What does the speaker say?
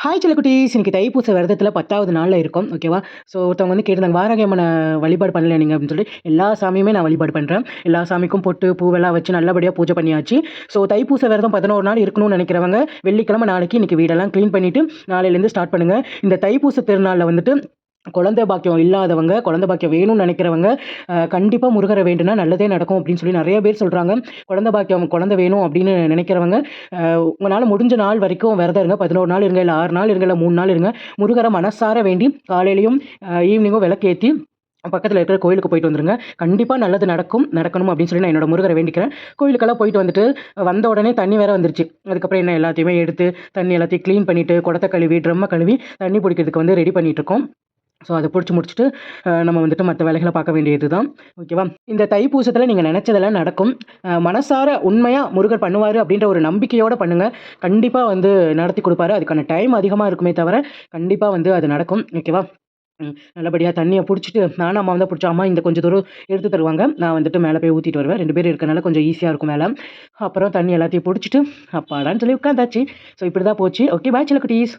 Hi செல்லக்குட்டீஸ்! இன்னைக்கு தைப்பூச விரதத்தில 10வது நாள்ல இருக்கோம். ஓகேவா? ஸோ ஒருத்தவங்க வந்து கேட்டிருந்தாங்க, "வாராகி அம்மன வழிபாடு பண்ணலையா நீங்க?" அப்படின்னு சொல்லி. எல்லா சாமியுமே நான் வழிபாடு பண்றேன். எல்லா சாமிக்கும் பொட்டு, பூவெல்லாம் வச்சு நல்லபடியா பூஜை பண்ணியாச்சு. ஸோ தைப்பூச விரதம் 11 நாள் இருக்கணும்னு நினைக்கிறவங்க, வெள்ளிக்கிழமை நாளைக்கு இன்னைக்கு வீடெல்லாம் கிளீன் பண்ணிட்டு, நாளையிலேருந்து ஸ்டார்ட் பண்ணுங்க. இந்த தைப்பூச திருநாள்ல வந்துட்டு குழந்தை பாக்கியம் இல்லாதவங்க, குழந்தை பாக்கியம் வேணும்னு நினைக்கிறவங்க, கண்டிப்பா முருகர வேண்டுனா நல்லதே நடக்கும் அப்படின்னு சொல்லி நெறைய பேர் சொல்றாங்க. குழந்தை பாக்கியம், குழந்தை வேணும் அப்படின்னு நினைக்கிறவங்க, உங்களால முடிஞ்ச நாள் வரைக்கும் விரதம் இருங்க. 11 நாள் இருங்க, இல்ல 6 நாள் இருங்க, இல்ல 3 நாள் இருங்க. முருகர மனசார வேண்டி காலையிலயும், ஈவினிங்கும் விளக்கேத்தி பக்கத்துல இருக்கிற கோயிலுக்கு போயிட்டு வந்துருங்க. கண்டிப்பா நல்லது நடக்கும், நடக்கணும் அப்படின்னு சொல்லி நான் என்னோட முருகர வேண்டிக்கிறேன். கோயிலுக்கெல்லாம் போயிட்டு வந்துட்டு, வந்த உடனே தண்ணி வேற வந்துருச்சு. அதுக்கப்புறம் என்ன எல்லாத்தையுமே எடுத்து, தண்ணி எல்லாத்தையும் கிளீன் பண்ணிட்டு, குடத்த கழுவி, ட்ரம்ம கழுவி, தண்ணி புடிக்கிறதுக்கு வந்து ரெடி பண்ணிட்டுருக்கோம். ஸோ அத புடிச்சு முடிச்சுட்டு, நம்ம வந்துட்டு மத்த வேலைகள பார்க்க வேண்டியது தான். ஓகேவா? இந்த தைப்பூசத்தில நீங்க நெனச்சதெல்லாம் நடக்கும். மனசார உண்மையா முருகர் பண்ணுவாரு அப்படின்ற ஒரு நம்பிக்கையோட பண்ணுங்க. கண்டிப்பா வந்து நடத்தி குடுப்பாரு. அதுக்கான டைம் அதிகமா இருக்குமே தவிர, கண்டிப்பா வந்து அது நடக்கும். ஓகேவா? நல்லபடியா தண்ணிய புடிச்சுட்டு நானும் அம்மாவும் தான் புடிச்சோம். அம்மா இந்த கொஞ்சம் தூரம் எடுத்து தருவாங்க. நான் வந்துட்டு மேல போய் ஊத்திட்டு வருவேன். 2 பேர் இருக்கனால கொஞ்சம் ஈஸியா இருக்கும் மேல. அப்புறம் தண்ணி எல்லாத்தையும் புடிச்சுட்டு, அப்பாடான்னு சொல்லி உட்காந்தாச்சு. ஸோ இப்படிதான் போச்சு. Okay bye செல்லக்குட்டீஸ்.